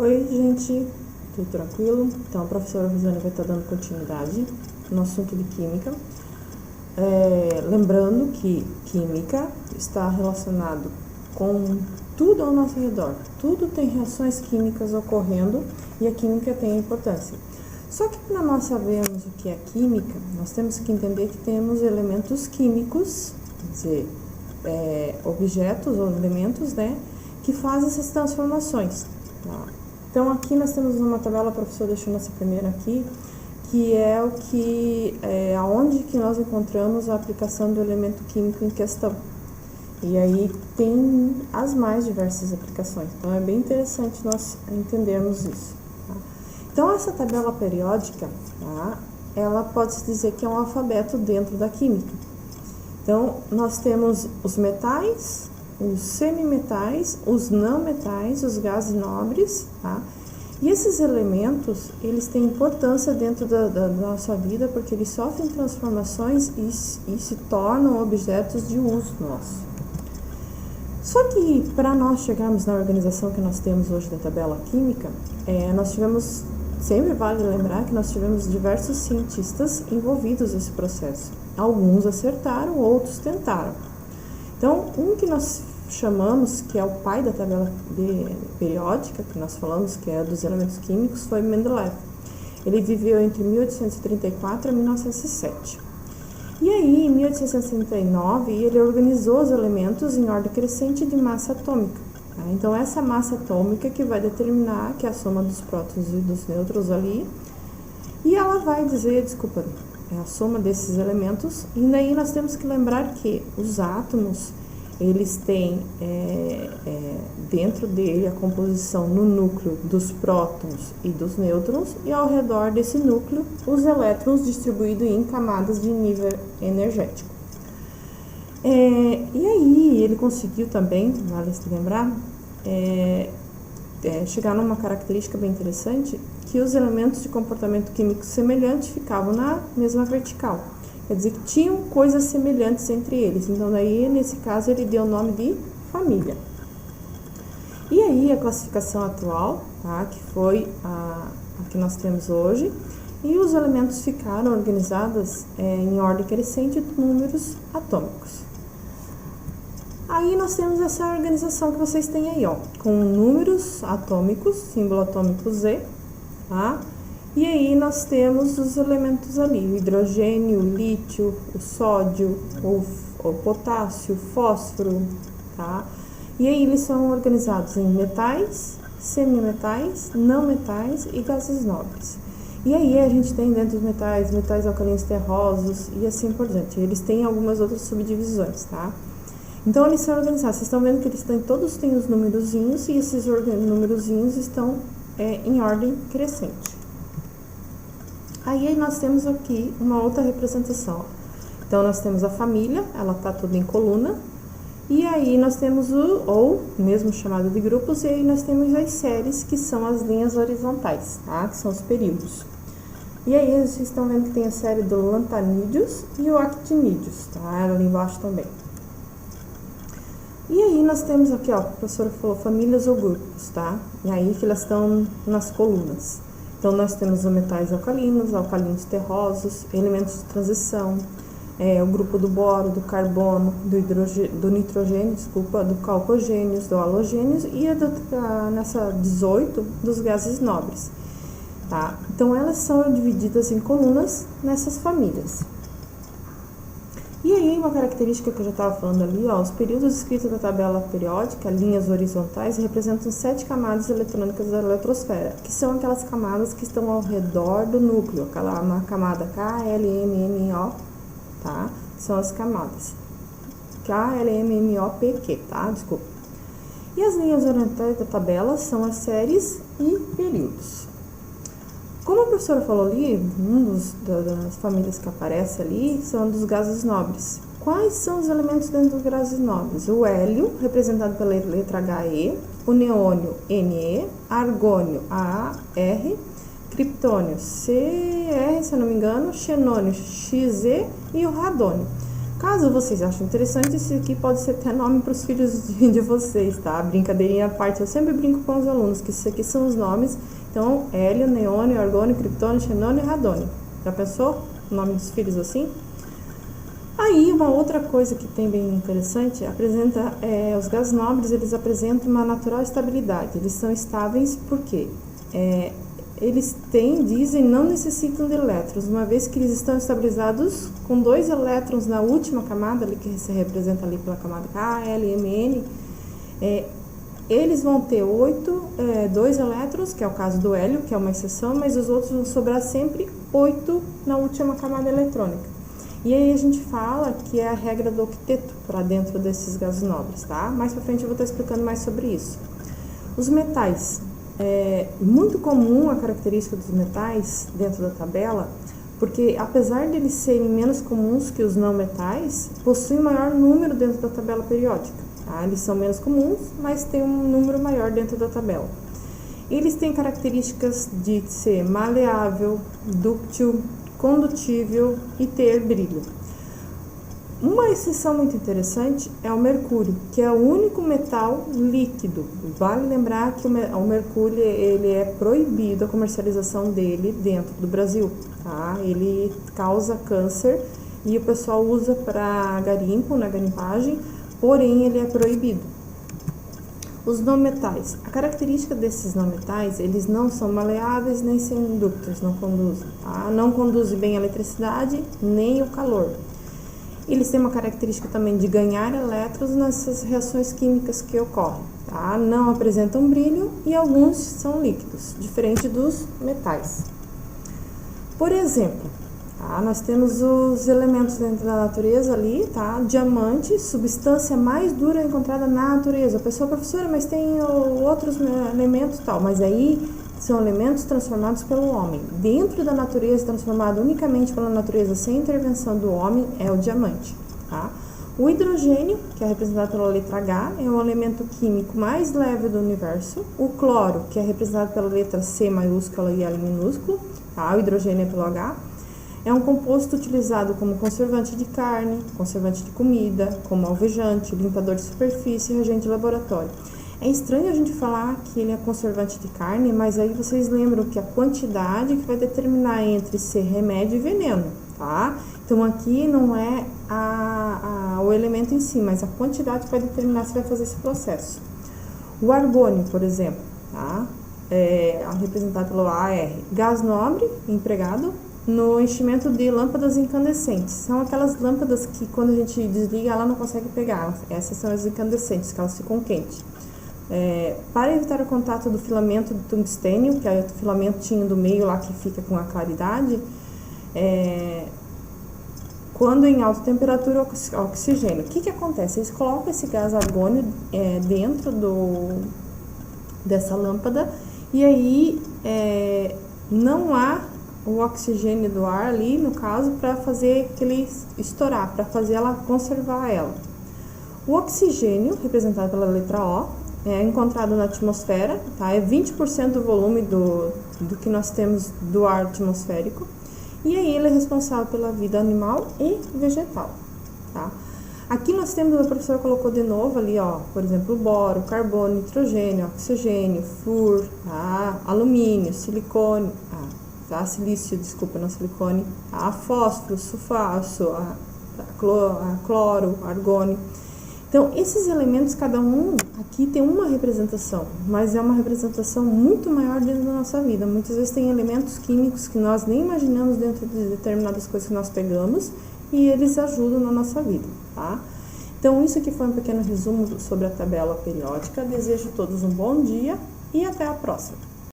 Oi, gente, tudo tranquilo? Então, a professora Rosane vai estar dando continuidade no assunto de química. Lembrando que química está relacionado com tudo ao nosso redor. Tudo tem reações químicas ocorrendo e a química tem importância. Só que para nós sabermos o que é química, nós temos que entender que temos elementos químicos, quer dizer, objetos ou elementos, né, que fazem essas transformações. Tá? Então, aqui nós temos uma tabela, a professora deixou nossa primeira aqui, que é aonde que nós encontramos a aplicação do elemento químico em questão. E aí tem as mais diversas aplicações. Então, é bem interessante nós entendermos isso. Tá? Então, essa tabela periódica, tá, ela pode-se dizer que é um alfabeto dentro da química. Então, nós temos os metais, os semimetais, os não metais, os gases nobres, tá? E esses elementos, eles têm importância dentro da nossa vida porque eles sofrem transformações e se tornam objetos de uso nosso. Só que para nós chegarmos na organização que nós temos hoje da tabela química, nós tivemos, sempre vale lembrar que nós tivemos diversos cientistas envolvidos nesse processo. Alguns acertaram, outros tentaram. Então, um que nós chamamos, que é o pai da tabela periódica, que nós falamos que é dos elementos químicos, foi Mendeleev. Ele viveu entre 1834 e 1907. E aí, em 1869, ele organizou os elementos em ordem crescente de massa atômica. Tá? Então, essa massa atômica que vai determinar que é a soma dos prótons e dos nêutrons ali, e ela vai dizer, é a soma desses elementos, e daí nós temos que lembrar que os átomos, eles têm dentro dele a composição no núcleo dos prótons e dos nêutrons, e ao redor desse núcleo os elétrons distribuídos em camadas de nível energético. E aí ele conseguiu também, vale se lembrar, chegar numa característica bem interessante, que os elementos de comportamento químico semelhante ficavam na mesma vertical. Quer dizer que tinham coisas semelhantes entre eles. Então, daí, nesse caso, ele deu o nome de família. E aí, a classificação atual, tá, que foi a que nós temos hoje, e os elementos ficaram organizados em ordem crescente de números atômicos. Aí, nós temos essa organização que vocês têm aí, ó, com números atômicos, símbolo atômico Z, tá? E aí nós temos os elementos ali, o hidrogênio, o lítio, o sódio, o potássio, o fósforo, tá? E aí eles são organizados em metais, semimetais, não metais e gases nobres. E aí a gente tem dentro dos metais alcalinos terrosos e assim por diante. Eles têm algumas outras subdivisões, tá? Então eles são organizados, vocês estão vendo que eles todos têm os numerozinhos e esses numerozinhos estão em ordem crescente. Aí nós temos aqui uma outra representação. Então, nós temos a família, ela está toda em coluna. E aí nós temos ou mesmo chamado de grupos, e aí nós temos as séries, que são as linhas horizontais, tá? Que são os períodos. E aí vocês estão vendo que tem a série do lantanídeos e o actinídeos, tá? Ali embaixo também. E aí nós temos aqui, ó, a professora falou famílias ou grupos, tá? E aí que elas estão nas colunas. Então, nós temos os metais alcalinos terrosos, elementos de transição, o grupo do boro, do carbono, do nitrogênio, do calcogênios, do halogênios e nessa 18 dos gases nobres. Tá? Então, elas são divididas em colunas nessas famílias. E aí, uma característica que eu já estava falando ali, ó, os períodos escritos da tabela periódica, linhas horizontais, representam 7 camadas eletrônicas da eletrosfera, que são aquelas camadas que estão ao redor do núcleo, uma camada K, L, M, N, O, tá? São as camadas K, L, M, N, O, P, Q, tá? Desculpa. E as linhas horizontais da tabela são as séries e períodos. Como a professora falou ali, das famílias que aparece ali são dos gases nobres. Quais são os elementos dentro dos gases nobres? O hélio, representado pela letra HE, o neônio, Ne, argônio, AR, criptônio, Cr, se eu não me engano, xenônio, Xe e o radônio. Caso vocês achem interessante, esse aqui pode ser até nome para os filhos de vocês, tá? Brincadeirinha à parte, eu sempre brinco com os alunos que isso aqui são os nomes. Então, hélio, neônio, argônio, criptônio, xenônio e radônio. Já pensou? O nome dos filhos assim? Aí, uma outra coisa que tem bem interessante, os gases nobres, eles apresentam uma natural estabilidade. Eles são estáveis porque eles dizem, não necessitam de elétrons, uma vez que eles estão estabilizados com 2 elétrons na última camada, ali, que se representa ali pela camada K, L, M, N, eles vão ter 2 elétrons, que é o caso do hélio, que é uma exceção, mas os outros vão sobrar sempre 8 na última camada eletrônica. E aí a gente fala que é a regra do octeto para dentro desses gases nobres, tá? Mais pra frente eu vou estar explicando mais sobre isso. Os metais. É muito comum a característica dos metais dentro da tabela, porque apesar de eles serem menos comuns que os não metais, possuem maior número dentro da tabela periódica. Tá? Eles são menos comuns, mas tem um número maior dentro da tabela. Eles têm características de ser maleável, dúctil, condutível e ter brilho. Uma exceção muito interessante é o mercúrio, que é o único metal líquido. Vale lembrar que o mercúrio ele é proibido a comercialização dele dentro do Brasil, tá? Ele causa câncer e o pessoal usa para garimpo, na garimpagem, porém ele é proibido. Os não metais. A característica desses não metais, eles não são maleáveis nem semiconductores, não conduzem, tá? Não conduzem bem a eletricidade nem o calor. Eles têm uma característica também de ganhar elétrons nessas reações químicas que ocorrem, tá? Não apresentam brilho e alguns são líquidos, diferente dos metais. Por exemplo, tá? Nós temos os elementos dentro da natureza ali, tá? Diamante, substância mais dura encontrada na natureza. A pessoa, professora, mas tem outros elementos e tal, mas aí são elementos transformados pelo homem. Dentro da natureza, transformado unicamente pela natureza, sem intervenção do homem, é o diamante, tá? O hidrogênio, que é representado pela letra H, é o elemento químico mais leve do universo. O cloro, que é representado pela letra C maiúscula e L minúsculo, tá? O hidrogênio é pelo H. É um composto utilizado como conservante de carne, conservante de comida, como alvejante, limpador de superfície e reagente de laboratório. É estranho a gente falar que ele é conservante de carne, mas aí vocês lembram que a quantidade que vai determinar entre ser remédio e veneno, tá? Então aqui não é o elemento em si, mas a quantidade que vai determinar se vai fazer esse processo. O argônio, por exemplo, tá? É representado pelo AR, gás nobre empregado no enchimento de lâmpadas incandescentes. São aquelas lâmpadas que quando a gente desliga ela não consegue pegar. Essas são as incandescentes, que elas ficam quentes. Para evitar o contato do filamento do tungstênio, que é o filamentinho do meio lá que fica com a claridade, quando em alta temperatura, oxigênio. O que acontece? Eles colocam esse gás argônio dentro dessa lâmpada e aí não há o oxigênio do ar ali, no caso, para fazer aquele estourar, para fazer ela conservar ela. O oxigênio, representado pela letra O, é encontrado na atmosfera, tá? É 20% do volume do que nós temos do ar atmosférico. E aí ele é responsável pela vida animal e vegetal, tá? Aqui nós temos, a professora colocou de novo ali, ó, por exemplo, o boro, carbono, nitrogênio, oxigênio, flúor, tá? Alumínio, silicone, silício, desculpa, não silicone, fósforo, sulfato, cloro, argônio. Então, esses elementos, cada um aqui tem uma representação, mas é uma representação muito maior dentro da nossa vida. Muitas vezes tem elementos químicos que nós nem imaginamos dentro de determinadas coisas que nós pegamos e eles ajudam na nossa vida, tá? Então, isso aqui foi um pequeno resumo sobre a tabela periódica. Desejo a todos um bom dia e até a próxima!